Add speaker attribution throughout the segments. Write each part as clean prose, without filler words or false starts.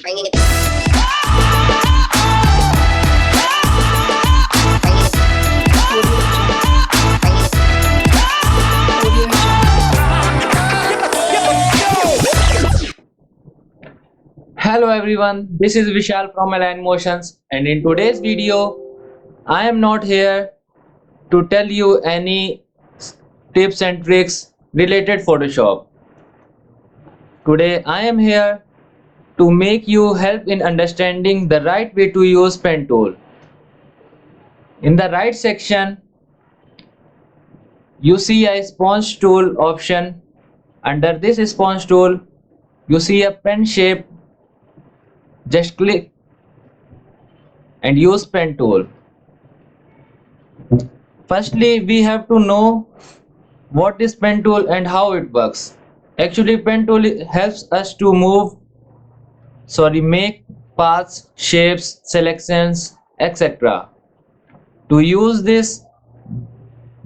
Speaker 1: Hello everyone, this is Vishal from Align Motions, and in today's video I am not here to tell you any tips and tricks related Photoshop. Today I am here to make you help in understanding the right way to use pen tool. In the right section you see a sponge tool option. Under this sponge tool you see a pen shape. Just click and use pen tool. Firstly, we have to know what is pen tool and how it works. Actually, pen tool helps us to make paths, shapes, selections, etc. To use this,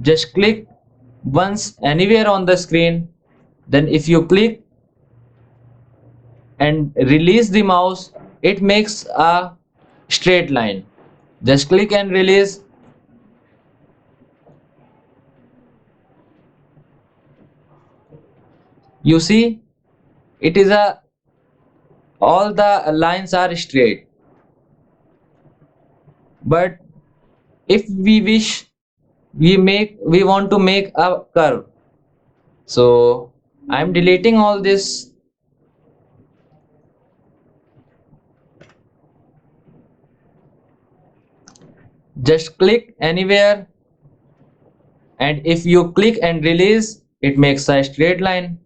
Speaker 1: just click once anywhere on the screen. Then if you click and release the mouse, it makes a straight line. Just click and release. You see, it is a all the lines are straight. But if we wish we want to make a curve, so I'm deleting all this. Just click anywhere, and if you click and release, it makes a straight line.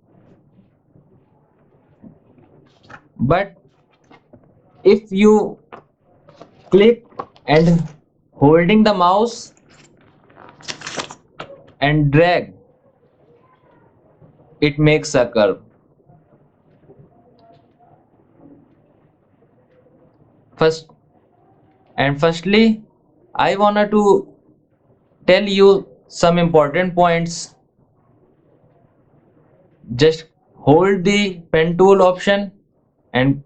Speaker 1: But if you click and holding the mouse and drag, it makes a curve. Firstly, I wanted to tell you some important points. Just hold the pen tool option and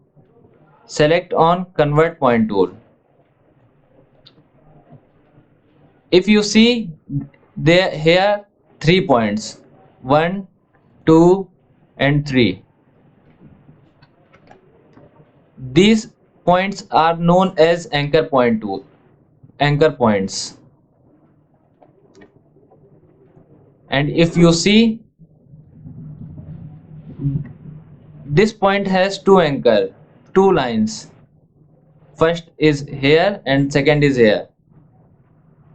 Speaker 1: select on convert point tool. If you see there here 3 points, 1, 2 and 3. These points are known as anchor points. And if you see, this point has two lines. First is here and second is here.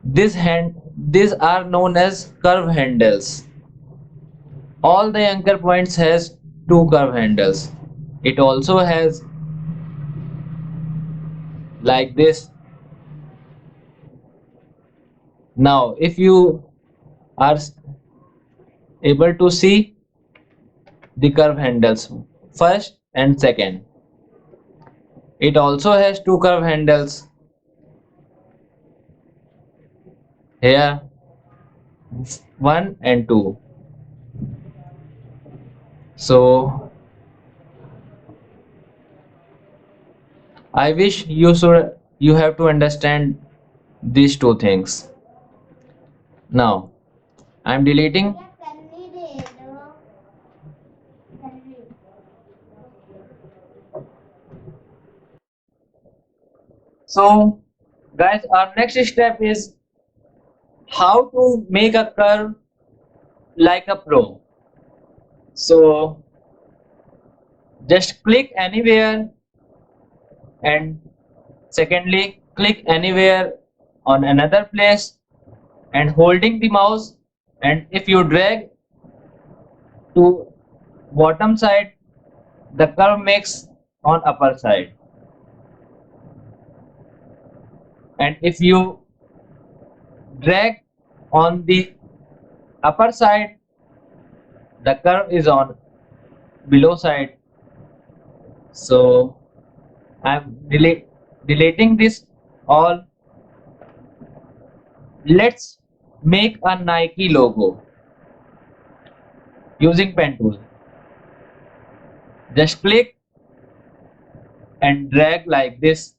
Speaker 1: These are known as curve handles. All the anchor points has two curve handles. It also has like this. Now if you are able to see the curve handles first and second, it also has two curve handles here, 1 and 2. So I wish you have to understand these two things. Now I'm deleting. So guys, our next step is how to make a curve like a pro. So just click anywhere, and secondly click anywhere on another place and holding the mouse, and if you drag to bottom side, the curve makes on upper side, and if you drag on the upper side, the curve is on below side. So I'm deleting this all. Let's make a Nike logo using pen tool. Just click and drag like this.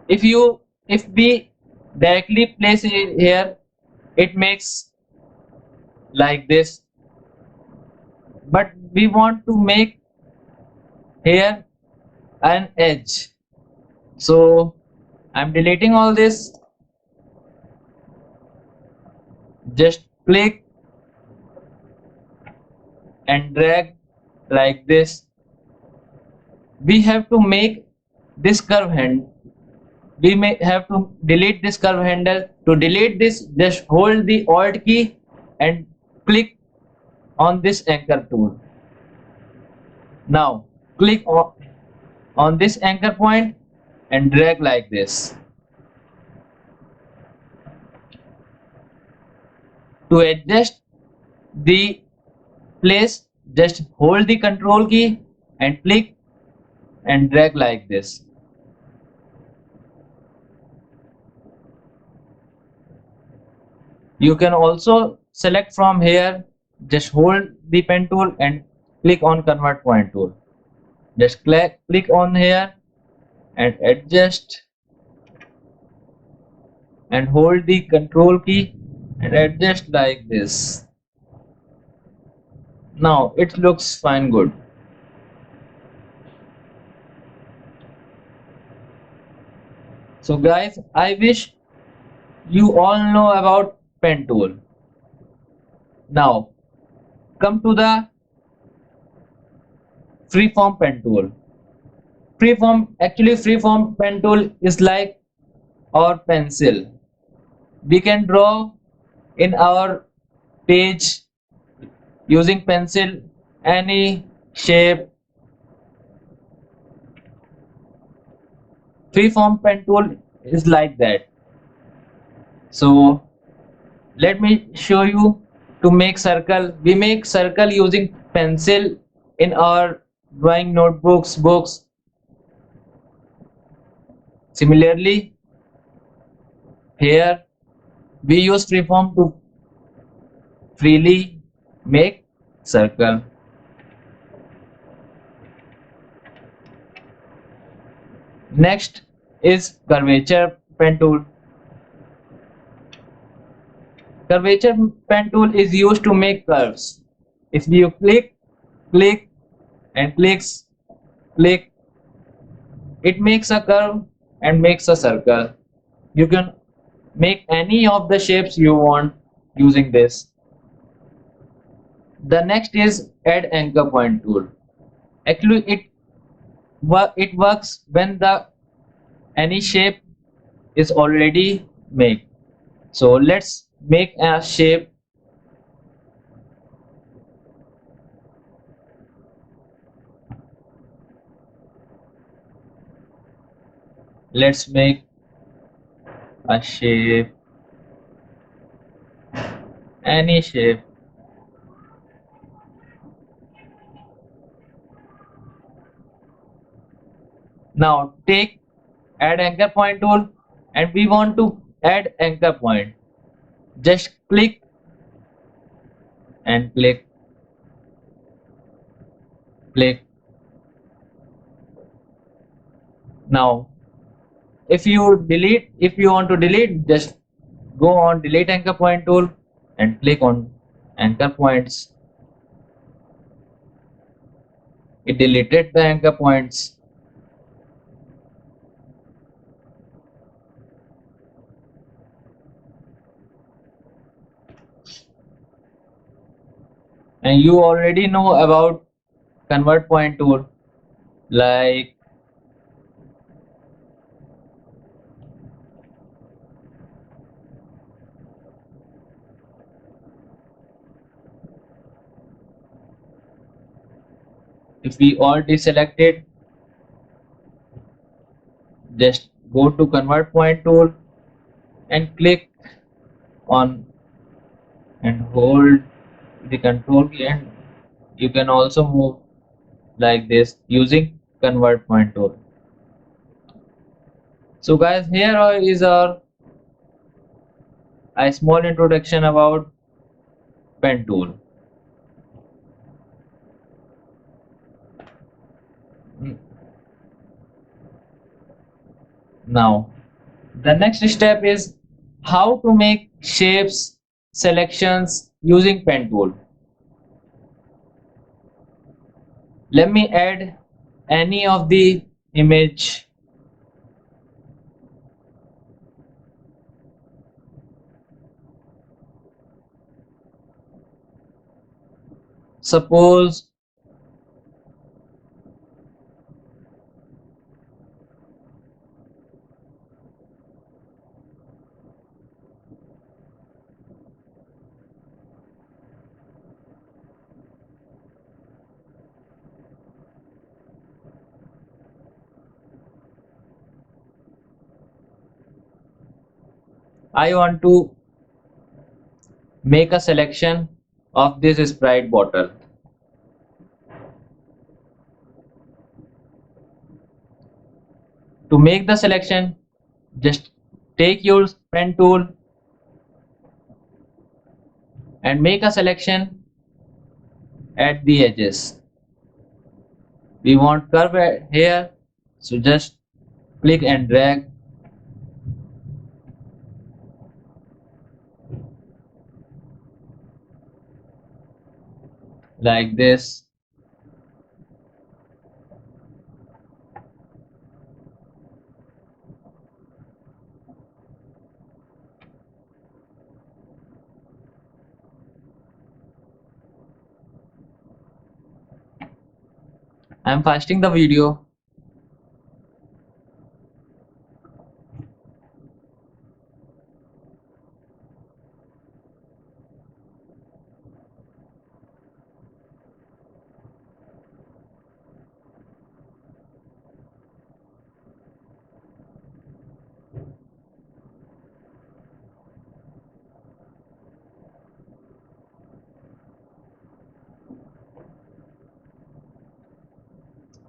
Speaker 1: If we directly place it here, it makes like this, but we want to make here an edge. So I'm deleting all this. Just click and drag like this. We have to make this curve hand. We may have to delete this curve handle. To delete this, just hold the alt key and click on this anchor tool. Now click on this anchor point and drag like this. To adjust the place, just hold the control key and click and drag like this. You can also select from here, just hold the pen tool and click on convert point tool. Just click on here and adjust and hold the control key and adjust like this. Now it looks fine good. So guys, I wish you all know about pen tool. Now come to the freeform pen tool. Freeform pen tool is like our pencil. We can draw in our page using pencil any shape. Freeform pen tool is like that. So let me show you. To make circle, we make circle using pencil in our drawing notebooks, books. Similarly, here we use freeform to freely make circle. Next is curvature pen tool. Curvature pen tool is used to make curves. If you click and click, it makes a curve and makes a circle. You can make any of the shapes you want using this. The next is add anchor point tool. Actually, it works when the any shape is already made. So let's make a shape. Let's make a shape, any shape. Now take add anchor point tool and we want to add anchor point. Just click and click. Now if you want to delete, just go on delete anchor point tool and click on anchor points. It deleted the anchor points. And you already know about convert point tool, like if we all deselect it, just go to convert point tool and click on and hold the control key, and you can also move like this using convert point tool. So guys, here is our a small introduction about pen tool. Now, the next step is how to make shapes selections using pen tool. Let me add any of the image. Suppose I want to make a selection of this Sprite bottle. To make the selection, just take your pen tool and make a selection at the edges. We want curve here, so just click and drag like this. I am fasting the video.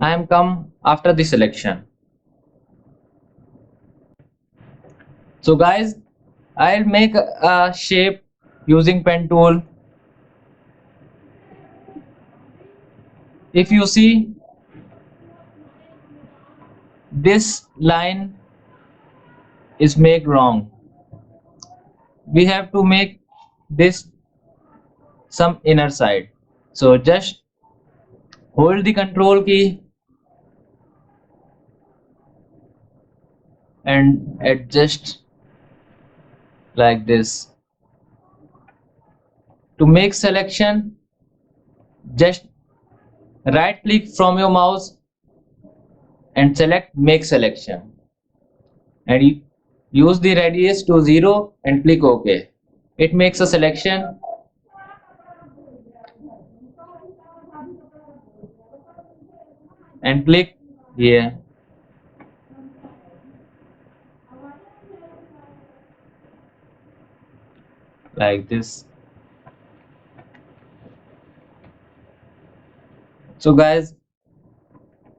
Speaker 1: I am come after the selection. So guys, I'll make a shape using pen tool. If you see this line is made wrong, we have to make this some inner side. So just hold the control key and adjust like this. To make selection, just right click from your mouse and select make selection, and use the radius to 0 and click OK. It makes a selection. And click here like this. So guys,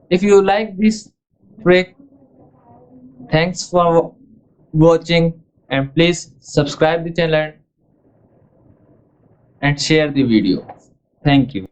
Speaker 1: if you like this trick, thanks for watching, and please subscribe the channel and share the video. Thank you.